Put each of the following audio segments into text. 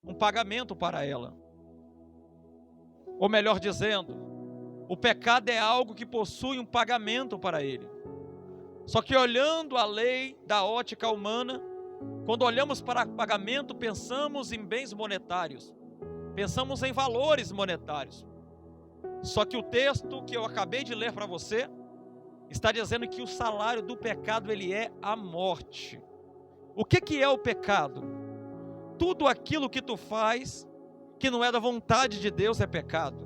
um pagamento para ela. Ou melhor dizendo, o pecado é algo que possui um pagamento para ele. Só que olhando a lei da ótica humana, quando olhamos para pagamento, pensamos em bens monetários, pensamos em valores monetários. Só que o texto que eu acabei de ler para você está dizendo que o salário do pecado ele é a morte. O que é o pecado? Tudo aquilo que tu faz que não é da vontade de Deus é pecado.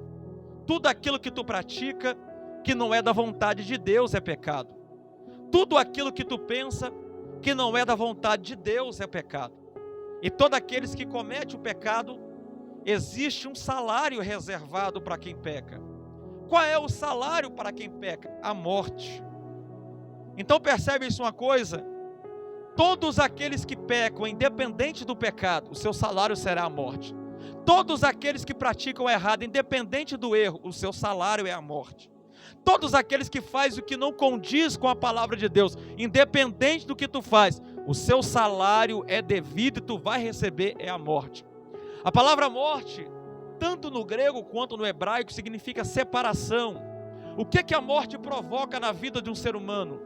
Tudo aquilo que tu pratica que não é da vontade de Deus é pecado. Tudo aquilo que tu pensa que não é da vontade de Deus é pecado. E todos aqueles que cometem o pecado, existe um salário reservado para quem peca. Qual é o salário para quem peca? A morte. Então percebe isso uma coisa, todos aqueles que pecam, independente do pecado, o seu salário será a morte. Todos aqueles que praticam o errado, independente do erro, o seu salário é a morte. Todos aqueles que fazem o que não condiz com a palavra de Deus, independente do que tu faz, o seu salário é devido e tu vai receber é a morte. A palavra morte, tanto no grego quanto no hebraico, significa separação. O que a morte provoca na vida de um ser humano?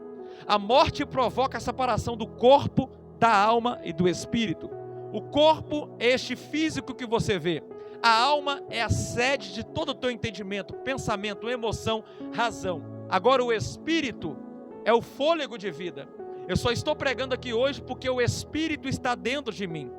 A morte provoca a separação do corpo, da alma e do espírito. O corpo é este físico que você vê. A alma é a sede de todo o teu entendimento, pensamento, emoção, razão. Agora o espírito é o fôlego de vida. Eu só estou pregando aqui hoje porque o espírito está dentro de mim.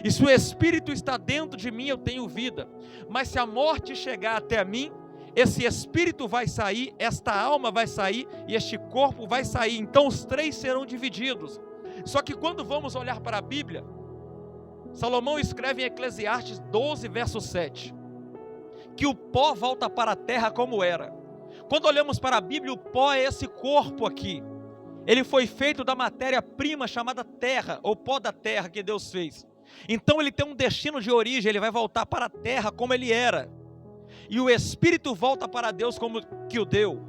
E se o espírito está dentro de mim, eu tenho vida. Mas se a morte chegar até mim, esse espírito vai sair, esta alma vai sair e este corpo vai sair. Então os três serão divididos. Só que quando vamos olhar para a Bíblia, Salomão escreve em Eclesiastes 12, verso 7, que o pó volta para a terra como era. Quando olhamos para a Bíblia, o pó é esse corpo aqui. Ele foi feito da matéria-prima chamada terra, ou pó da terra que Deus fez. Então ele tem um destino de origem, ele vai voltar para a terra como ele era. E o Espírito volta para Deus como que o deu.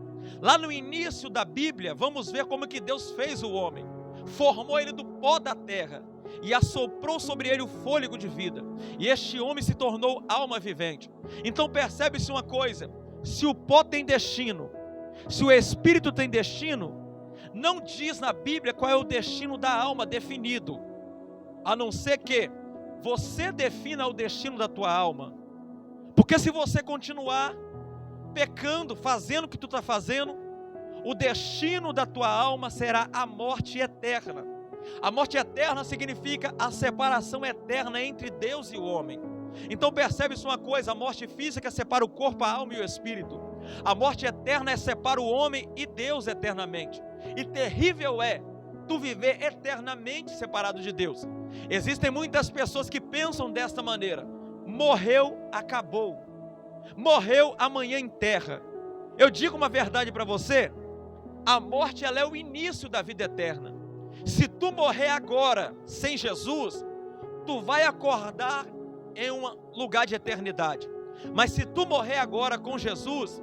Lá no início da Bíblia, vamos ver como que Deus fez o homem. Formou ele do pó da terra e assoprou sobre ele o fôlego de vida. E este homem se tornou alma vivente. Então percebe-se uma coisa, se o pó tem destino, se o Espírito tem destino, não diz na Bíblia qual é o destino da alma definido, a não ser que você defina o destino da tua alma. Porque se você continuar pecando, fazendo o que tu está fazendo, o destino da tua alma será a morte eterna. A morte eterna significa a separação eterna entre Deus e o homem. Então percebe-se uma coisa, a morte física separa o corpo, a alma e o espírito. A morte eterna separa o homem e Deus eternamente. E terrível é tu viver eternamente separado de Deus. Existem muitas pessoas que pensam desta maneira: morreu, acabou. Morreu, amanhã enterra. Eu digo uma verdade para você: a morte ela é o início da vida eterna. Se tu morrer agora sem Jesus, tu vai acordar em um lugar de eternidade. Mas se tu morrer agora com Jesus,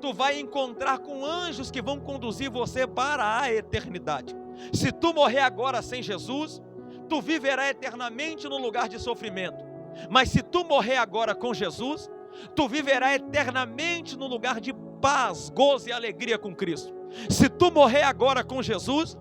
tu vai encontrar com anjos que vão conduzir você para a eternidade. Se tu morrer agora sem Jesus, tu viverá eternamente no lugar de sofrimento. Mas se tu morrer agora com Jesus, tu viverá eternamente no lugar de paz, gozo e alegria com Cristo. Se tu morrer agora com Jesus,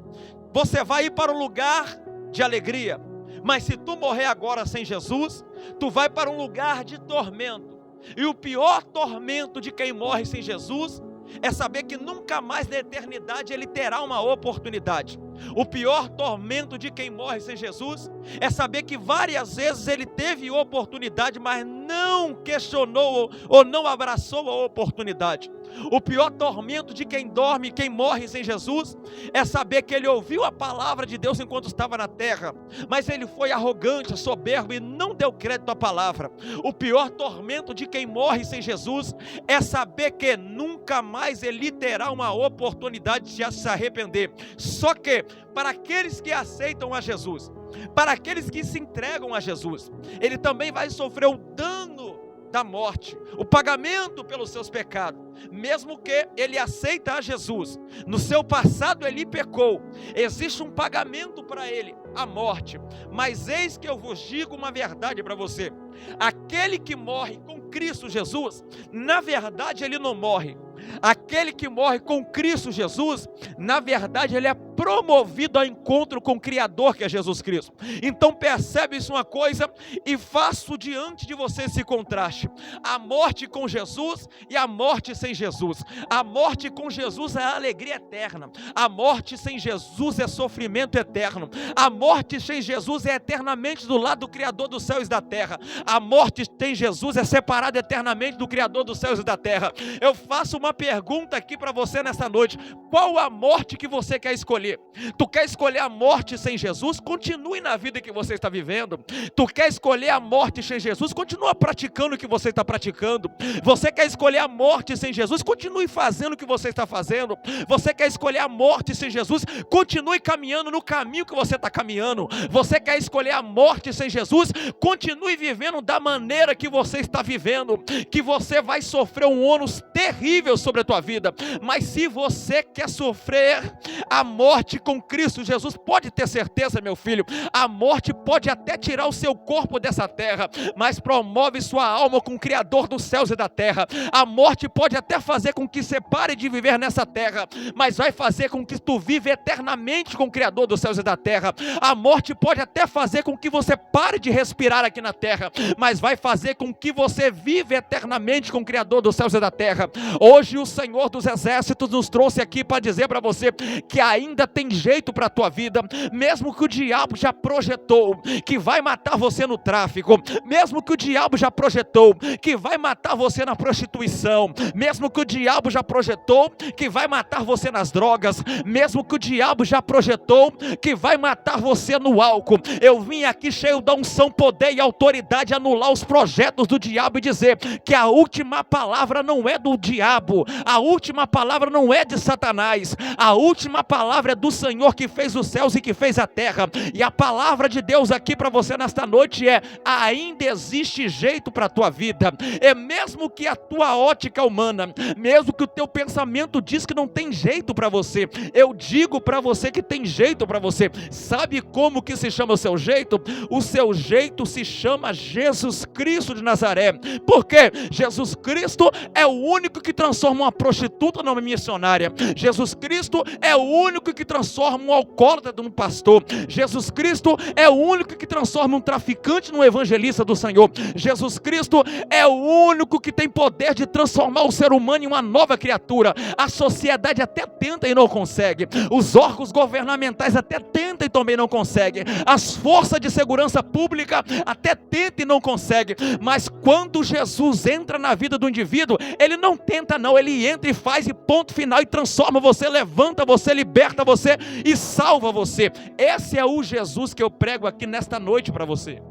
você vai ir para um lugar de alegria. Mas se tu morrer agora sem Jesus, tu vai para um lugar de tormento. E o pior tormento de quem morre sem Jesus é saber que nunca mais na eternidade ele terá uma oportunidade. O pior tormento de quem morre sem Jesus é saber que várias vezes ele teve oportunidade, mas não questionou ou não abraçou a oportunidade. O pior tormento de quem dorme, quem morre sem Jesus, é saber que ele ouviu a palavra de Deus enquanto estava na terra, mas ele foi arrogante, soberbo e não deu crédito à palavra. O pior tormento de quem morre sem Jesus é saber que nunca mais ele terá uma oportunidade de se arrepender. Só que para aqueles que aceitam a Jesus, para aqueles que se entregam a Jesus, ele também vai sofrer o dano da morte, o pagamento pelos seus pecados. Mesmo que ele aceita a Jesus, no seu passado ele pecou, existe um pagamento para ele, a morte. Mas eis que eu vos digo uma verdade para você: aquele que morre com Cristo Jesus, na verdade ele não morre. Aquele que morre com Cristo Jesus, na verdade ele é promovido ao encontro com o Criador, que é Jesus Cristo. Então percebe isso uma coisa, e faço diante de você esse contraste: a morte com Jesus e a morte sem Jesus. A morte com Jesus é alegria eterna, a morte sem Jesus é sofrimento eterno. A morte sem Jesus é eternamente do lado do Criador dos céus e da terra. A morte sem Jesus é separada eternamente do Criador dos céus e da terra. Eu faço uma pergunta aqui para você nessa noite: qual a morte que você quer escolher? Tu quer escolher a morte sem Jesus? Continue na vida que você está vivendo. Tu quer escolher a morte sem Jesus? Continua praticando o que você está praticando. Você quer escolher a morte sem Jesus? Continue fazendo o que você está fazendo. Você quer escolher a morte sem Jesus? Continue caminhando no caminho que você está caminhando. Você quer escolher a morte sem Jesus? Continue vivendo da maneira que você está vivendo, que você vai sofrer um ônus terrível sobre a tua vida. Mas se você quer sofrer a morte com Cristo Jesus, pode ter certeza, meu filho, a morte pode até tirar o seu corpo dessa terra, mas promove sua alma com o Criador dos céus e da terra. A morte pode até fazer com que você pare de viver nessa terra, mas vai fazer com que tu viva eternamente com o Criador dos céus e da terra. A morte pode até fazer com que você pare de respirar aqui na terra, mas vai fazer com que você viva eternamente com o Criador dos céus e da terra. Hoje o Senhor dos exércitos nos trouxe aqui para dizer para você que ainda tem jeito para a tua vida, mesmo que o diabo já projetou que vai matar você no tráfico, mesmo que o diabo já projetou que vai matar você na prostituição, mesmo que o diabo já projetou que vai matar você nas drogas, mesmo que o diabo já projetou que vai matar você no álcool, eu vim aqui cheio da unção, poder e autoridade anular os projetos do diabo e dizer que a última palavra não é do diabo, a última palavra não é de Satanás, a última palavra é do Senhor que fez os céus e que fez a terra. E a palavra de Deus aqui para você nesta noite é: ainda existe jeito para a tua vida. É mesmo que a tua ótica humana, mesmo que o teu pensamento diz que não tem jeito para você, eu digo para você que tem jeito para você. Sabe como que se chama o seu jeito? O seu jeito se chama Jesus Cristo de Nazaré. Por quê? Jesus Cristo é o único que transforma uma prostituta numa missionária. Jesus Cristo é o único que transforma um alcoólatra num pastor. Jesus Cristo é o único que transforma um traficante num evangelista do Senhor. Jesus Cristo é o único que tem poder de transformar o ser humano em uma nova criatura. A sociedade até tenta e não consegue. Os órgãos governamentais até tentam e também não conseguem. As forças de segurança pública até tentam e não conseguem. Mas quando Jesus entra na vida do indivíduo, ele não tenta não, ele entra e faz, e ponto final, e transforma você, levanta você, liberta você e salva você. Esse é o Jesus que eu prego aqui nesta noite para você.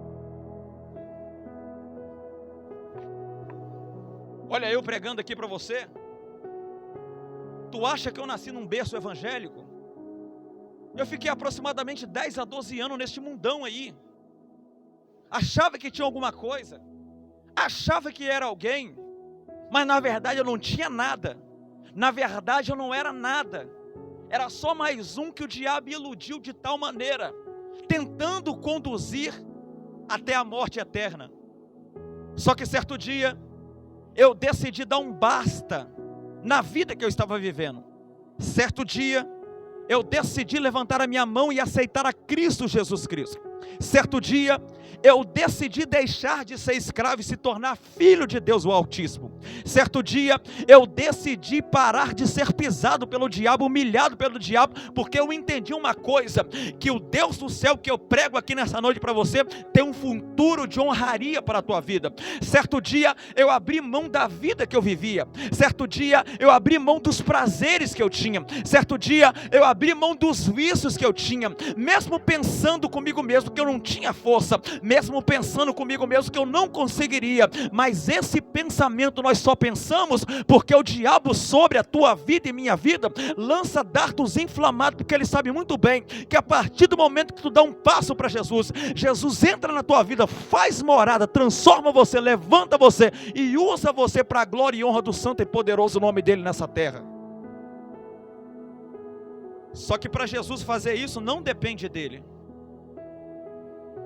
Olha, eu pregando aqui para você. Tu acha que eu nasci num berço evangélico? Eu fiquei aproximadamente 10 a 12 anos neste mundão aí. Achava que tinha alguma coisa, achava que era alguém, mas na verdade eu não tinha nada. Na verdade eu não era nada. Era só mais um que o diabo iludiu de tal maneira, tentando conduzir até a morte eterna. Só que certo dia eu decidi dar um basta na vida que eu estava vivendo. Certo dia eu decidi levantar a minha mão e aceitar a Cristo Jesus Cristo. Certo dia eu decidi deixar de ser escravo e se tornar filho de Deus o Altíssimo. Certo dia eu decidi parar de ser pisado pelo diabo, humilhado pelo diabo, porque eu entendi uma coisa, que o Deus do céu que eu prego aqui nessa noite para você tem um futuro de honraria para a tua vida. Certo dia eu abri mão da vida que eu vivia. Certo dia eu abri mão dos prazeres que eu tinha. Certo dia eu abri mão dos vícios que eu tinha, mesmo pensando comigo mesmo mesmo que eu não tinha força, mesmo pensando comigo mesmo que eu não conseguiria, mas esse pensamento nós só pensamos porque o diabo sobre a tua vida e minha vida lança dardos inflamados, porque ele sabe muito bem que a partir do momento que tu dá um passo para Jesus, Jesus entra na tua vida, faz morada, transforma você, levanta você e usa você para a glória e honra do santo e poderoso nome dele nessa terra. Só que para Jesus fazer isso não depende dele.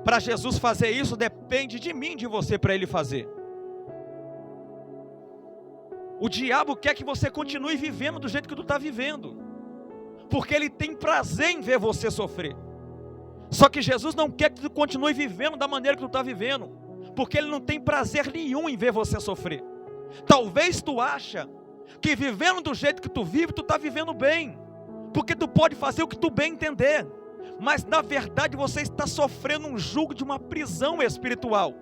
Para Jesus fazer isso depende de mim, de você, para ele fazer. O diabo quer que você continue vivendo do jeito que tu está vivendo, porque ele tem prazer em ver você sofrer. Só que Jesus não quer que tu continue vivendo da maneira que tu está vivendo, porque ele não tem prazer nenhum em ver você sofrer. Talvez tu acha que vivendo do jeito que tu vive, tu está vivendo bem, porque tu pode fazer o que tu bem entender, mas na verdade você está sofrendo um jugo de uma prisão espiritual.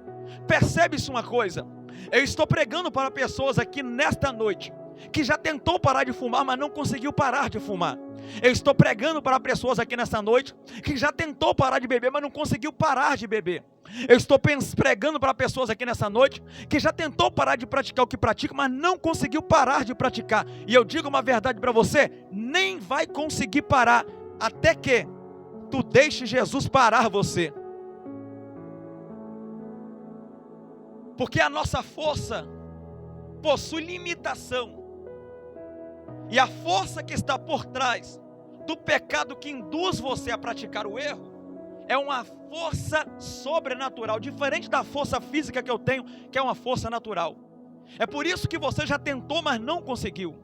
Percebe-se uma coisa, eu estou pregando para pessoas aqui nesta noite, que já tentou parar de fumar, mas não conseguiu parar de fumar. Eu estou pregando para pessoas aqui nesta noite, que já tentou parar de beber, mas não conseguiu parar de beber. Eu estou pregando para pessoas aqui nessa noite, que já tentou parar de praticar o que pratica, mas não conseguiu parar de praticar. E eu digo uma verdade para você, nem vai conseguir parar, até que tu deixe Jesus parar você. Porque a nossa força possui limitação. E a força que está por trás do pecado que induz você a praticar o erro é uma força sobrenatural, diferente da força física que eu tenho, que é uma força natural. É por isso que você já tentou, mas não conseguiu.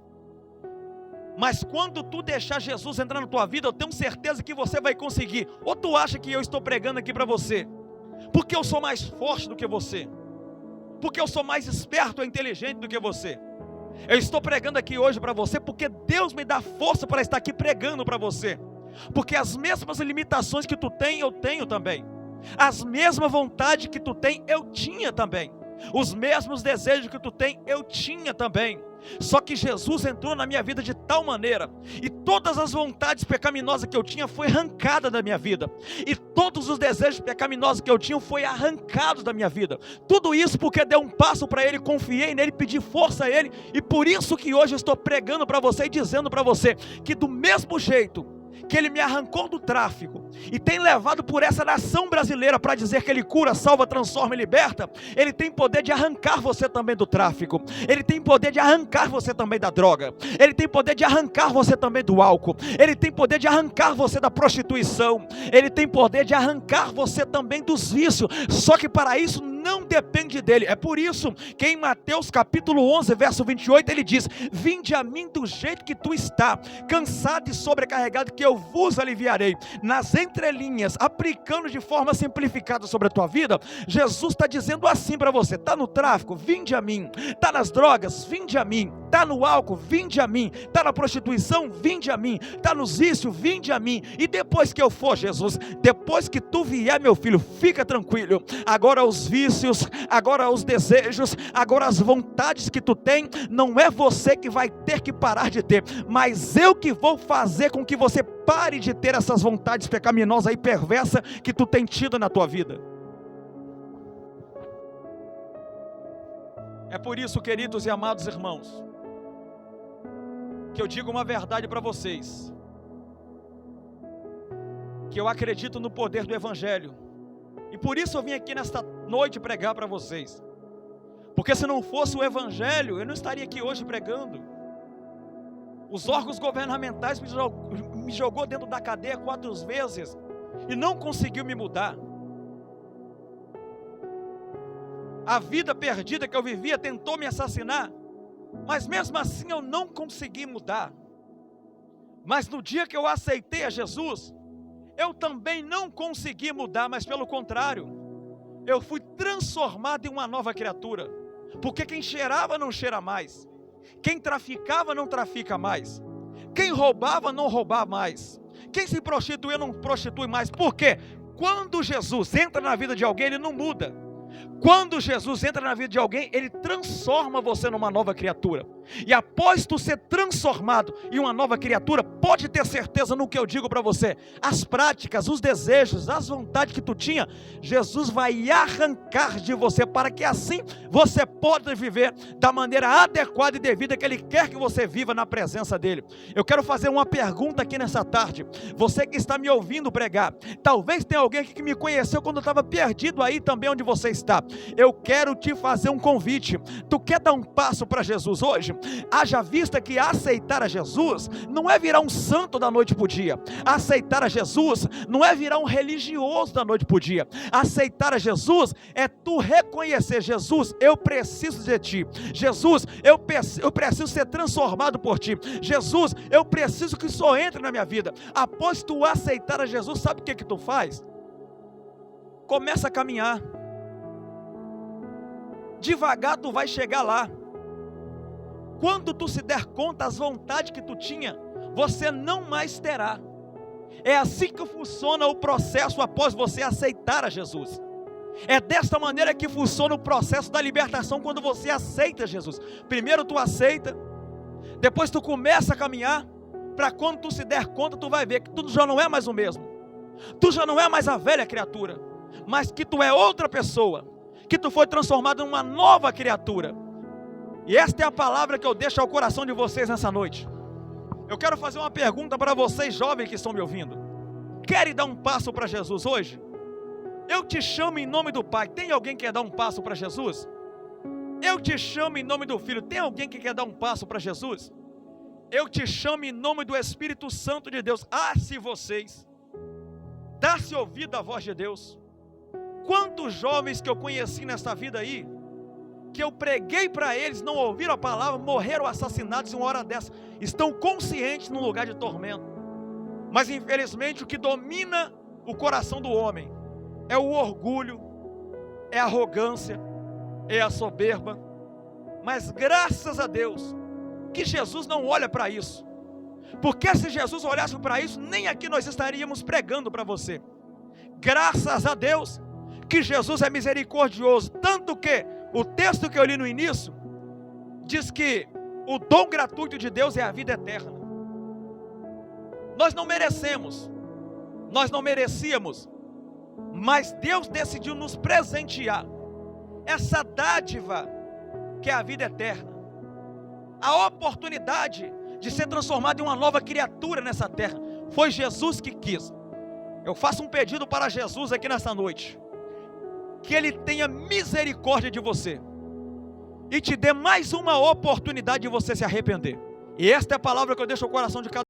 Mas quando tu deixar Jesus entrar na tua vida, eu tenho certeza que você vai conseguir. Ou tu acha que eu estou pregando aqui para você porque eu sou mais forte do que você, porque eu sou mais esperto ou inteligente do que você? Eu estou pregando aqui hoje para você porque Deus me dá força para estar aqui pregando para você. Porque as mesmas limitações que tu tem, eu tenho também. As mesmas vontades que tu tem, eu tinha também. Os mesmos desejos que tu tem, eu tinha também. Só que Jesus entrou na minha vida de tal maneira, e todas as vontades pecaminosas que eu tinha foi arrancada da minha vida, e todos os desejos pecaminosos que eu tinha foi arrancados da minha vida. Tudo isso porque dei um passo para Ele, confiei nele, pedi força a Ele, e por isso que hoje eu estou pregando para você e dizendo para você que do mesmo jeito que Ele me arrancou do tráfico e tem levado por essa nação brasileira para dizer que Ele cura, salva, transforma e liberta, Ele tem poder de arrancar você também do tráfico, Ele tem poder de arrancar você também da droga, Ele tem poder de arrancar você também do álcool, Ele tem poder de arrancar você da prostituição, Ele tem poder de arrancar você também dos vícios. Só que para isso não depende dele. É por isso que em Mateus capítulo 11 verso 28 ele diz: vinde a mim do jeito que tu está, cansado e sobrecarregado, que eu vos aliviarei. Nas entrelinhas, aplicando de forma simplificada sobre a tua vida, Jesus está dizendo assim para você: está no tráfico? Vinde a mim. Está nas drogas? Vinde a mim. Está no álcool? Vinde a mim. Está na prostituição? Vinde a mim. Está nos vícios? Vinde a mim. E depois que eu for, Jesus, depois que tu vier, meu filho, fica tranquilo. Agora os vícios, agora os desejos, agora as vontades que tu tem, não é você que vai ter que parar de ter, mas eu que vou fazer com que você pare de ter essas vontades pecaminosas e perversas que tu tem tido na tua vida. É por isso, queridos e amados irmãos, que eu digo uma verdade para vocês, que eu acredito no poder do Evangelho, e por isso eu vim aqui nesta noite pregar para vocês, porque se não fosse o Evangelho, eu não estaria aqui hoje pregando. Os órgãos governamentais me jogou dentro da cadeia 4 vezes, e não conseguiu me mudar. A vida perdida que eu vivia tentou me assassinar, mas mesmo assim eu não consegui mudar. Mas no dia que eu aceitei a Jesus, eu também não consegui mudar, mas pelo contrário, eu fui transformado em uma nova criatura. Porque quem cheirava não cheira mais, quem traficava não trafica mais, quem roubava não rouba mais, quem se prostituía não prostitui mais. Por quê? Quando Jesus entra na vida de alguém, ele não muda. Quando Jesus entra na vida de alguém, ele transforma você numa nova criatura. E após tu ser transformado em uma nova criatura, pode ter certeza no que eu digo para você. As práticas, os desejos, as vontades que tu tinha, Jesus vai arrancar de você, para que assim você possa viver da maneira adequada e devida que Ele quer que você viva na presença dEle. Eu quero fazer uma pergunta aqui nessa tarde. Você que está me ouvindo pregar, talvez tenha alguém aqui que me conheceu quando eu estava perdido aí também onde você está. Eu quero te fazer um convite. Tu quer dar um passo para Jesus hoje? Haja vista que aceitar a Jesus não é virar um santo da noite para o dia. Aceitar a Jesus não é virar um religioso da noite para o dia. Aceitar a Jesus é tu reconhecer: Jesus, eu preciso de ti. Jesus, eu preciso ser transformado por ti. Jesus, eu preciso que o Senhor entre na minha vida. Após tu aceitar a Jesus, sabe o que tu faz? Começa a caminhar. Devagar tu vai chegar lá. Quando tu se der conta, as vontades que tu tinha, você não mais terá. É assim que funciona o processo após você aceitar a Jesus. É desta maneira que funciona o processo da libertação quando você aceita Jesus. Primeiro tu aceita, depois tu começa a caminhar, para quando tu se der conta, tu vai ver que tu já não é mais o mesmo. Tu já não é mais a velha criatura, mas que tu é outra pessoa, que tu foi transformado em uma nova criatura. E esta é a palavra que eu deixo ao coração de vocês nessa noite. Eu quero fazer uma pergunta para vocês jovens que estão me ouvindo. Querem dar um passo para Jesus hoje? Eu te chamo em nome do Pai. Tem alguém que quer dar um passo para Jesus? Eu te chamo em nome do Filho. Tem alguém que quer dar um passo para Jesus? Eu te chamo em nome do Espírito Santo de Deus. Se vocês dá-se ouvido à voz de Deus. Quantos jovens que eu conheci nessa vida aí, que eu preguei para eles, não ouviram a palavra, morreram assassinados em uma hora dessa, estão conscientes num lugar de tormento. Mas infelizmente o que domina o coração do homem é o orgulho, é a arrogância, é a soberba. Mas graças a Deus que Jesus não olha para isso, porque se Jesus olhasse para isso, nem aqui nós estaríamos pregando para você. Graças a Deus que Jesus é misericordioso, tanto que o texto que eu li no início diz que o dom gratuito de Deus é a vida eterna. Nós não merecemos, nós não merecíamos, mas Deus decidiu nos presentear essa dádiva que é a vida eterna, a oportunidade de ser transformado em uma nova criatura nessa terra. Foi Jesus que quis. Eu faço um pedido para Jesus aqui nessa noite, que Ele tenha misericórdia de você e te dê mais uma oportunidade de você se arrepender. E esta é a palavra que eu deixo no coração de cada